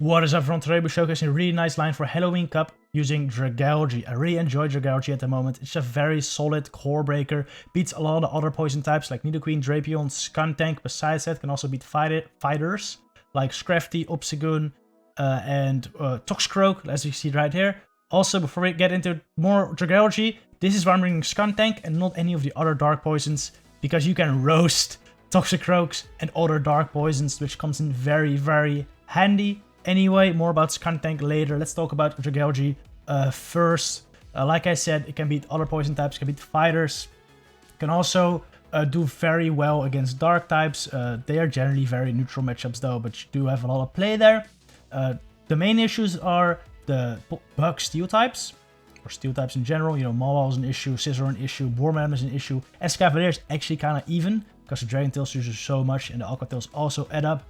What is up everyone, today we're showcasing a really nice line for Halloween Cup using Dragalge. I really enjoy Dragalge at the moment. It's a very solid core breaker, beats a lot of other poison types like Nidoqueen, Drapion, Skuntank. Besides that, can also beat fighters like Scrafty, Obstagoon, and Toxicroak, as you see right here. Also, before we get into more Dragalge, this is why I'm bringing Skuntank and not any of the other dark poisons, because you can roast Toxicroaks and other dark poisons, which comes in very, very handy. Anyway, more about Skuntank later. Let's talk about Dragalge first. Like I said, it can beat other poison types, can beat fighters. Can also do very well against dark types. They are generally very neutral matchups though, but you do have a lot of play there. The main issues are the bug steel types, or steel types in general. You know, Mawile is an issue, Scizor an issue, Bourmadam is an issue. Escavalier is actually kind of even, because the Dragon Tails uses so much and the Aqua Tails also add up.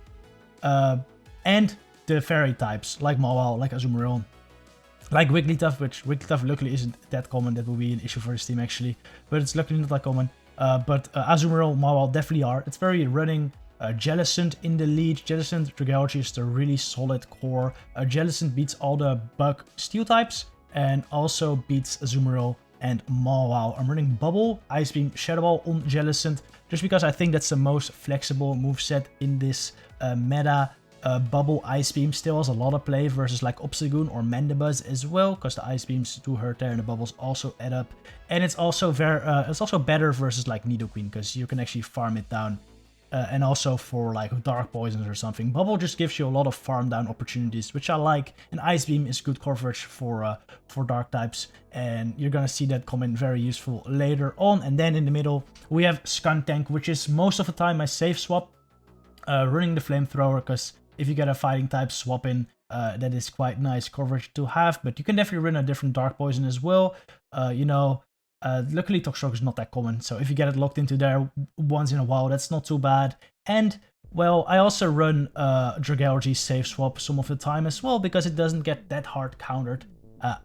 And the fairy types, like Mawile, like Azumarill, like Wigglytuff, which Wigglytuff luckily isn't that common. That would be an issue for this team actually, but it's luckily not that common. But Azumarill, Mawile definitely are. It's very running. Jellicent in the lead. Jellicent, Dragalge is the really solid core. Jellicent beats all the bug steel types and also beats Azumarill and Mawile. I'm running Bubble, Ice Beam, Shadow Ball on Jellicent, just because I think that's the most flexible moveset in this meta. Bubble Ice Beam still has a lot of play versus like Obstagoon or Mandibuzz as well, because the Ice Beams do hurt there and the bubbles also add up. And it's also better versus like Nidoqueen, because you can actually farm it down. And also for like dark poisons or something. Bubble just gives you a lot of farm down opportunities, which I like. And Ice Beam is good coverage for dark types, and you're gonna see that come in very useful later on. And then in the middle we have Skuntank, which is most of the time my safe swap, running the flamethrower, because if you get a fighting type swap in, that is quite nice coverage to have. But you can definitely run a different dark poison as well. Luckily Toxicroak is not that common, so if you get it locked into there once in a while, that's not too bad. And well, I also run Dragalge safe swap some of the time as well, because it doesn't get that hard countered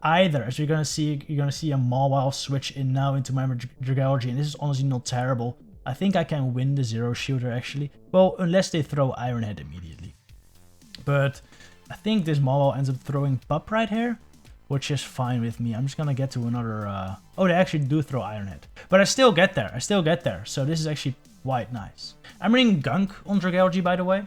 either. As you're gonna see a Mawile switch in now into my Dragalge, and this is honestly not terrible. I think I can win the zero shooter actually. Well, unless they throw Iron Head immediately. But I think this Mawile ends up throwing Pup right here, which is fine with me. I'm just gonna get to another... Oh, they actually do throw Iron Head. But I still get there. So this is actually quite nice. I'm running Gunk on Dragalge, by the way.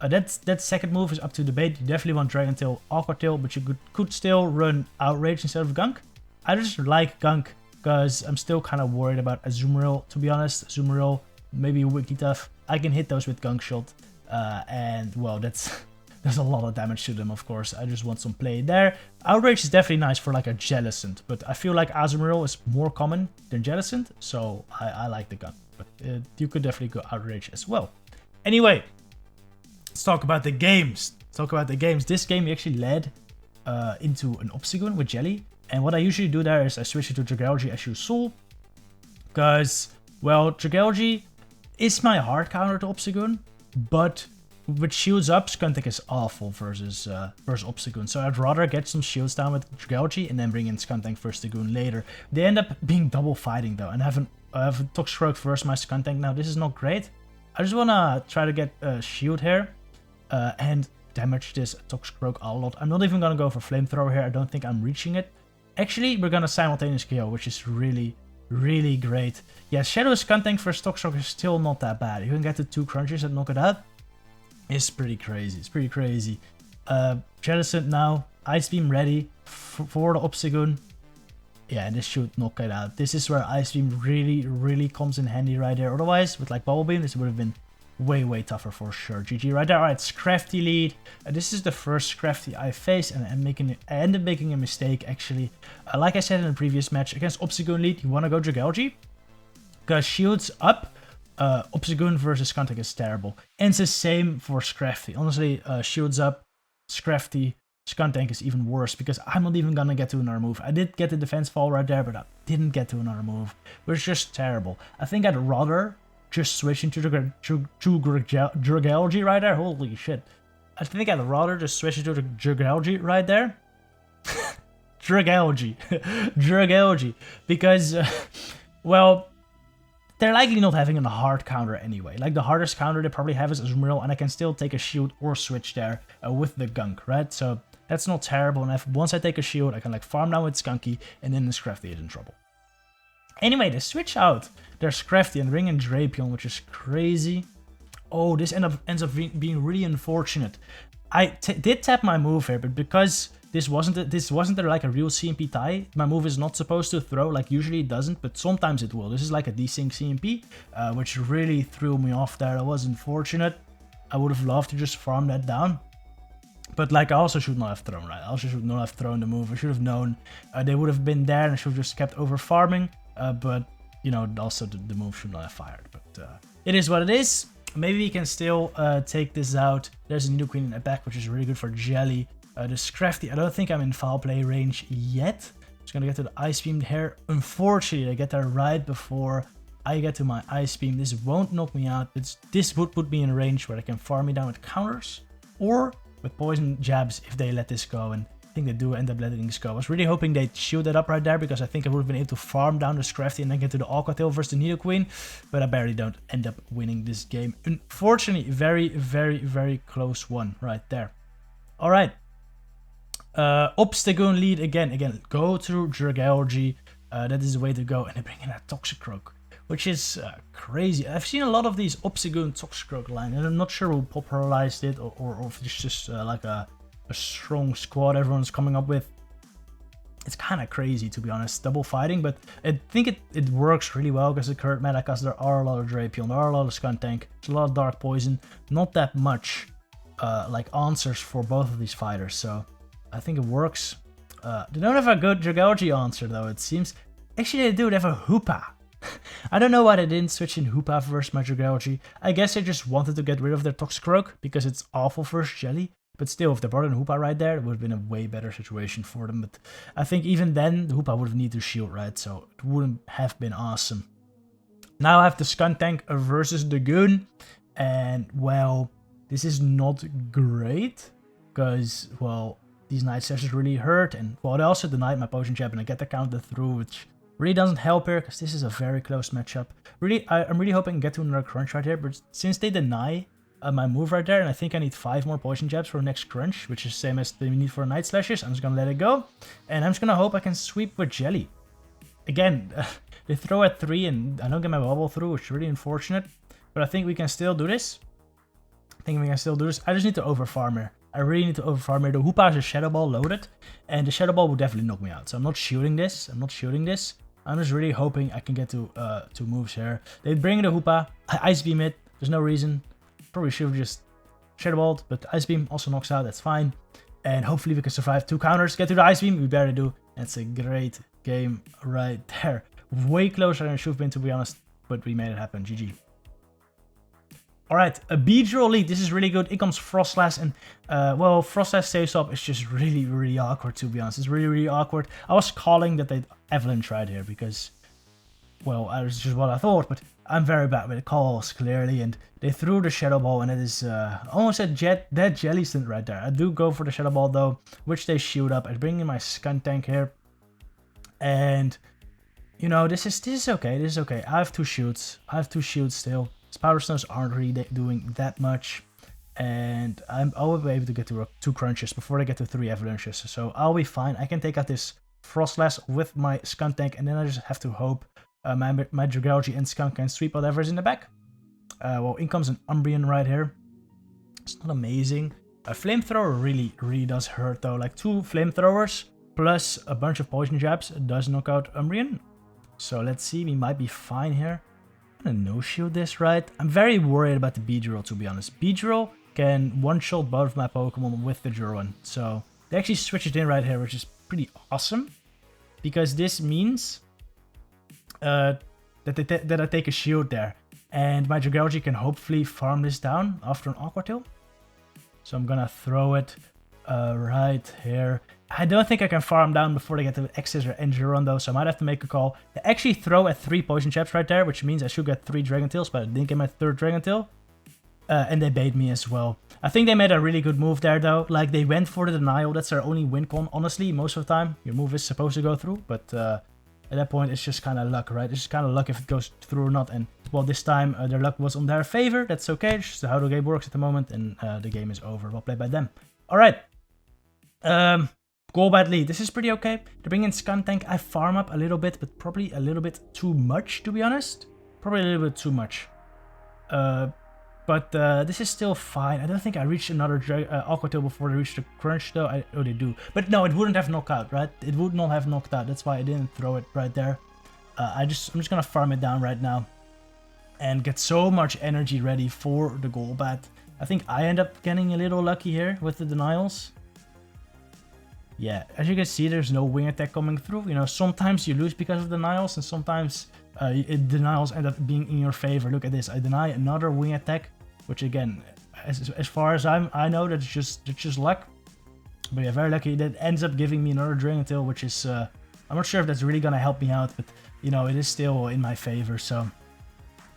That second move is up to debate. You definitely want Dragon Tail, Aqua Tail, but you could still run Outrage instead of Gunk. I just like Gunk, because I'm still kind of worried about Azumarill, to be honest. Azumarill, maybe Wigglytuff. I can hit those with Gunk Shot. And, well, there's a lot of damage to them, of course. I just want some play there. Outrage is definitely nice for like a Jellicent, but I feel like Azumarill is more common than Jellicent, so I like the gun. But you could definitely go Outrage as well. Anyway, let's talk about the games. This game we actually led into an Obstagoon with Jelly, and what I usually do there is I switch it to Dragalge, as you saw, because, well, Dragalge is my hard counter to Obstagoon, but with shields up, Skuntank is awful versus Obstagoon, so I'd rather get some shields down with Dragalge and then bring in Skuntank for Obstagoon later. They end up being double fighting though, and I have a Toxicroak versus my Skuntank now. This is not great. I just wanna try to get a shield here and damage this Toxicroak a lot. I'm not even gonna go for Flamethrower here. I don't think I'm reaching it. Actually, we're gonna simultaneous KO, which is really, really great. Yeah, Shadow Skuntank versus Toxicroak is still not that bad. You can get to 2 crunches and knock it out. It's pretty crazy. Jellicent now, Ice Beam ready for the Obstagoon. Yeah, and this should knock it out. This is where Ice Beam really comes in handy right there. Otherwise, with like Bubble Beam, this would have been way tougher for sure. GG right there. Alright, Scrafty Lead. This is the first Scrafty I faced, and I ended up making a mistake actually. Like I said in the previous match, against Obstagoon Lead, you want to go Dragalge, because shields up. Obstagoon versus Skuntank is terrible. And it's the same for Scrafty. Honestly, shields up, Scrafty, Skuntank is even worse, because I'm not even gonna get to another move. I did get the defense fall right there, but I didn't get to another move, which is just terrible. I think I'd rather just switch into Dragalge right there. Holy shit. I think I'd rather just switch into the Dragalge right there. Dragalge. Because, well... they're likely not having a hard counter anyway. Like the hardest counter they probably have is Azumarill, and I can still take a shield or switch there with the gunk, right? So that's not terrible. And once I take a shield, I can like farm down with Skunky, and then the Scrafty is in trouble. Anyway, they switch out their Scrafty and ring in Drapion, which is crazy. Oh, this ends up being really unfortunate. I did tap my move here, but because this wasn't like a real CMP tie, my move is not supposed to throw, like usually it doesn't, but sometimes it will. This is like a desync CMP, which really threw me off there. That was unfortunate. I would have loved to just farm that down. But like I also should not have thrown, right? I also should not have thrown the move. I should have known they would have been there and I should have just kept over farming. But, you know, also the move should not have fired. But it is what it is. Maybe we can still take this out. There's a Nidoqueen in the back, which is really good for Jelly. The Scrafty, I don't think I'm in foul play range yet. Just gonna get to the Ice Beam here. Unfortunately, I get there right before I get to my Ice Beam. This won't knock me out. This would put me in range where I can farm me down with counters or with poison jabs if they let this go. And I think they do end up letting this go. I was really hoping they'd shield that up right there because I think I would have been able to farm down the Scrafty and then get to the Aqua Tail versus the Nidoqueen. But I barely don't end up winning this game. Unfortunately, very, very, very close one right there. All right. Obstagoon Lead again, go through Dragalge, that is the way to go, and they bring in a Toxicroak, which is crazy. I've seen a lot of these Obstagoon Toxicroak line, and I'm not sure who popularized it, or if it's just like a strong squad everyone's coming up with. It's kind of crazy, to be honest, double fighting, but I think it works really well because the current meta, because there are a lot of Drapion, there are a lot of Skuntank, there's a lot of Dark Poison, not that much like answers for both of these fighters, so I think it works. They don't have a good Dragalge answer though, it seems. Actually they do, they have a Hoopa. I don't know why they didn't switch in Hoopa versus my Dragalge. I guess they just wanted to get rid of their Toxicroak because it's awful versus Jelly. But still, if they brought in Hoopa right there, it would have been a way better situation for them. But I think even then, the Hoopa would have needed to shield, right? So it wouldn't have been awesome. Now I have the Skuntank versus the Goon. And, well, this is not great. Because, well, these Night Slashes really hurt. And, well, they also denied my Potion Jab and I get the counter through, which really doesn't help here. Because this is a very close matchup. Really, I'm really hoping to get to another crunch right here. But since they deny my move right there, and I think I need 5 more Poison Jabs for next crunch, which is the same as they need for Night Slashes. I'm just gonna let it go, and I'm just gonna hope I can sweep with Jelly. Again, they throw at 3 and I don't get my bubble through, which is really unfortunate, but I think we can still do this. I just need to overfarm here. I really need to overfarm here. The Hoopa is a Shadow Ball loaded, and the Shadow Ball will definitely knock me out, so I'm not shooting this. I'm just really hoping I can get to 2 moves here. They bring the Hoopa, I Ice Beam it, there's no reason. Probably should have just Shadow Balled, but Ice Beam also knocks out, that's fine. And hopefully we can survive 2 counters, get to the Ice Beam, we better do. That's a great game right there. Way closer than it should have been, to be honest, but we made it happen, GG. Alright, a Beedrill Lead, this is really good. In comes Frostlass, and well, Frostlass saves up is just really, really awkward, to be honest. It's really, really awkward. I was calling that they'd Avalanche right here, because, well, that was just what I thought, but I'm very bad with calls, clearly, and they threw the Shadow Ball, and it is almost a dead Jellicent right there. I do go for the Shadow Ball, though, which they shoot up. I bring in my Skuntank here, and, you know, this is okay, I have 2 shoots, still. Powder Stones aren't really doing that much, and I'll be able to get to 2 crunches before I get to 3 avalanches, so I'll be fine. I can take out this Frostlass with my Skuntank, and then I just have to hope my Dragalge and Skunk can sweep whatever's in the back. Well, in comes an Umbreon right here. It's not amazing. A Flamethrower really does hurt though. Like 2 Flamethrowers plus a bunch of Poison Jabs does knock out Umbreon. So let's see, we might be fine here. I'm gonna no-shield this, right? I'm very worried about the Beedrill, to be honest. Beedrill can one-shot both of my Pokemon with the Juron. So they actually switch it in right here, which is pretty awesome. Because this means that I take a shield there, and my Dragalge can hopefully farm this down after an Aqua Tail. So I'm gonna throw it right here. I don't think I can farm down before they get to X-Scissor and Juron though, so I might have to make a call. They actually throw at 3 Poison Jabs right there, which means I should get 3 Dragon Tails, but I didn't get my 3rd Dragon Tail. And they bait me as well. I think they made a really good move there though. Like, they went for the denial. That's their only win con, honestly. Most of the time, your move is supposed to go through, but At that point, it's just kind of luck, right? It's just kind of luck if it goes through or not. And well, this time their luck was on their favor. That's okay. It's just how the game works at the moment, and the game is over. Well played by them. All right. Golbat lead. This is pretty okay. They bring in Skuntank. I farm up a little bit, but probably a little bit too much, to be honest. Probably a little bit too much. But this is still fine. I don't think I reached another Aqua Tail before they reached the Crunch, though. Oh, they do. But no, it wouldn't have knocked out, right? It would not have knocked out. That's why I didn't throw it right there. I'm just gonna farm it down right now and get so much energy ready for the Golbat. I think I end up getting a little lucky here with the denials. Yeah, as you can see, there's no wing attack coming through. You know, sometimes you lose because of denials, and sometimes denials end up being in your favor. Look at this. I deny another wing attack, which again, as far as I know, that's just luck. But yeah, very lucky. That ends up giving me another Dragon Tail, which is I'm not sure if that's really gonna help me out, but you know, it is still in my favor. So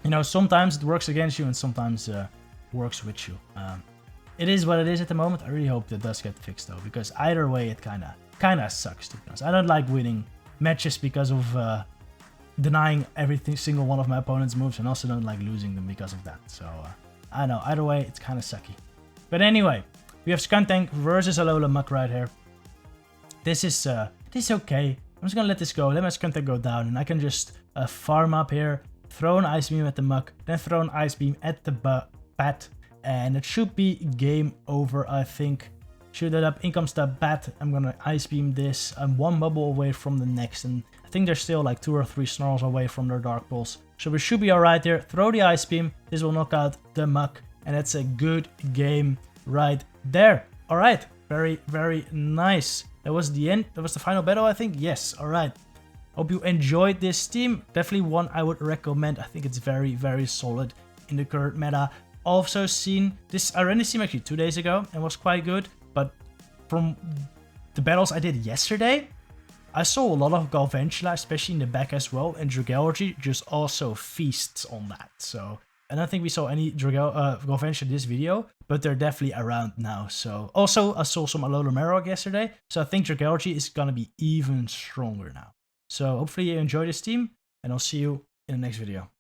you know, sometimes it works against you, and sometimes works with you. It is what it is at the moment. I really hope that does get fixed though, because either way, it kinda sucks, to be honest. I don't like winning matches because of denying single one of my opponent's moves, and also don't like losing them because of that. So I know, either way, it's kind of sucky. But anyway, we have Skuntank versus Alola Muk right here. This is okay. I'm just gonna let this go. Let my Skuntank go down, and I can just farm up here, throw an Ice Beam at the Muk, then throw an Ice Beam at the Bat, and it should be game over, I think. Shoot that up, in comes the Bat. I'm gonna Ice Beam this. I'm one bubble away from the next, and I think they're still like 2 or 3 snarls away from their Dark Pulse. So we should be alright there. Throw the Ice Beam. This will knock out the Muk, and that's a good game right there. Alright, very, very nice. That was the end. That was the final battle, I think. Yes, alright. Hope you enjoyed this team. Definitely one I would recommend. I think it's very, very solid in the current meta. Also seen this, I ran this team actually 2 days ago and was quite good, but from the battles I did yesterday, I saw a lot of Galvantula, especially in the back as well, and Dragalge just also feasts on that. So I don't think we saw any Galvantula this video, but they're definitely around now. So also I saw some Alola Marowak yesterday, so I think Dragalge is gonna be even stronger now. So hopefully you enjoy this team, and I'll see you in the next video.